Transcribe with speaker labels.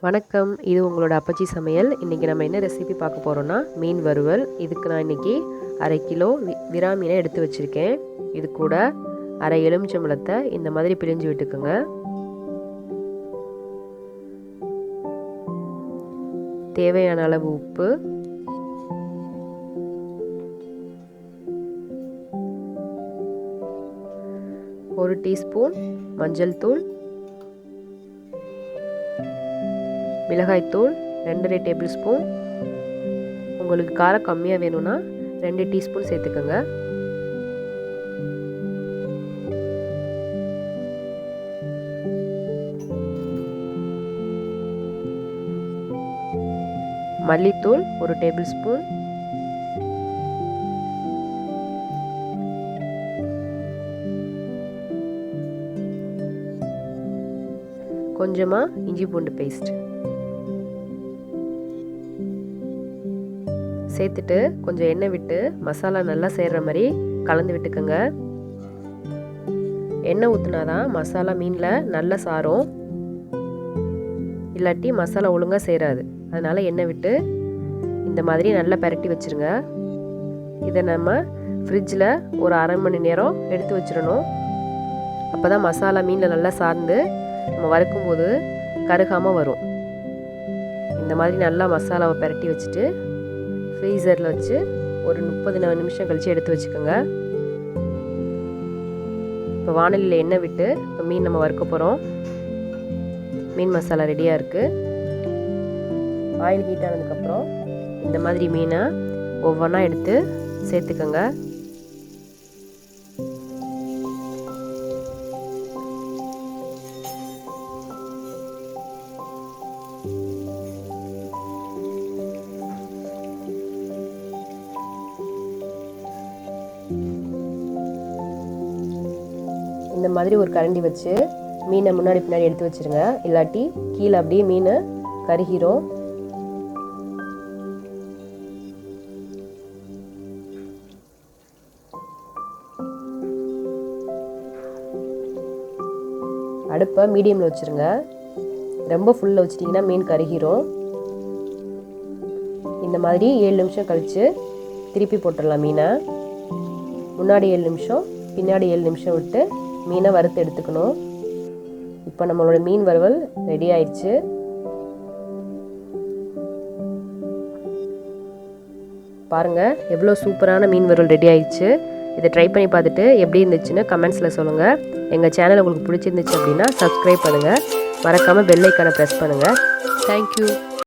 Speaker 1: வணக்கம், இது உங்களோட அப்பச்சி சமையல். இன்றைக்கி நம்ம என்ன ரெசிபி பார்க்க போகிறோன்னா மீன் வறுவல். இதுக்கு நான் இன்றைக்கி 1/2 கிலோ விரா மீனை எடுத்து வச்சுருக்கேன். இது கூட 1/2 எலுமிச்சம்பழத்தை இந்த மாதிரி பிழிஞ்சு விட்டுக்குங்க. தேவையான அளவு உப்பு, ஒரு டீஸ்பூன் மஞ்சள் தூள், மிளகாய்த்தூள் 2.5 டேபிள் ஸ்பூன். உங்களுக்கு காரம் கம்மியாக வேணும்னா 2 டீஸ்பூன் சேர்த்துக்கோங்க. மல்லித்தூள் 1 டேபிள் ஸ்பூன். கொஞ்சமாக இஞ்சி பூண்டு பேஸ்ட் சேர்த்துட்டு கொஞ்சம் எண்ணெய் விட்டு மசாலா நல்லா சேர்கிற மாதிரி கலந்து விட்டுக்கோங்க. எண்ணெய் ஊற்றினாதான் மசாலா மீனில் நல்லா சாரும், இல்லாட்டி மசாலா ஒழுங்காக சேராது. அதனால் எண்ணெய் விட்டு இந்த மாதிரி நல்லா பரட்டி வச்சுருங்க. இதை நம்ம ஃப்ரிட்ஜில் ஒரு 1/2 மணி நேரம் எடுத்து வச்சிடணும். அப்போ தான் மசாலா மீனில் நல்லா சார்ந்து நம்ம வறுக்கும்போது கருகாமல் வரும். இந்த மாதிரி நல்லா மசாலாவை பரட்டி வச்சுட்டு ஃப்ரீசரில் வச்சு ஒரு 30 நிமிஷம் கழித்து எடுத்து வச்சுக்கோங்க. இப்போ வானலியில் எண்ணெய் விட்டு இப்போ மீன் நம்ம வறுக்க போகிறோம். மீன் மசாலா ரெடியாக இருக்குது. ஆயில் ஹீட் ஆனதுக்கப்புறம் இந்த மாதிரி மீனை ஒவ்வொன்றா எடுத்து சேர்த்துக்கோங்க. இந்த மாதிரி ஒரு கரண்டி வச்சு மீனை முன்னாடி பின்னாடி எடுத்து வச்சுருங்க, இல்லாட்டி கீழே அப்படியே மீனை கருகிரும். அடுப்பை மீடியமில் வச்சுருங்க. ரொம்ப ஃபுல்லில் வச்சிட்டிங்கன்னா மீன் கருகிரும். இந்த மாதிரி 7 நிமிஷம் கழித்து திருப்பி போட்டுடலாம் மீனை. முன்னாடி 7 நிமிஷம் பின்னாடி 7 நிமிஷம் விட்டு மீனை வறுத்து எடுத்துக்கணும். இப்போ நம்மளோட மீன் வறுவல் ரெடி ஆயிடுச்சு. பாருங்கள், எவ்வளோ சூப்பரான மீன் வறுவல் ரெடி ஆயிடுச்சு. இதை ட்ரை பண்ணி பார்த்துட்டு எப்படி இருந்துச்சுன்னு கமெண்ட்ஸில் சொல்லுங்கள். எங்கள் சேனல் உங்களுக்கு பிடிச்சிருந்துச்சு அப்படின்னா சப்ஸ்கிரைப் பண்ணுங்கள். மறக்காமல் பெல் ஐக்கானை ப்ரெஸ் பண்ணுங்கள். தேங்க்யூ.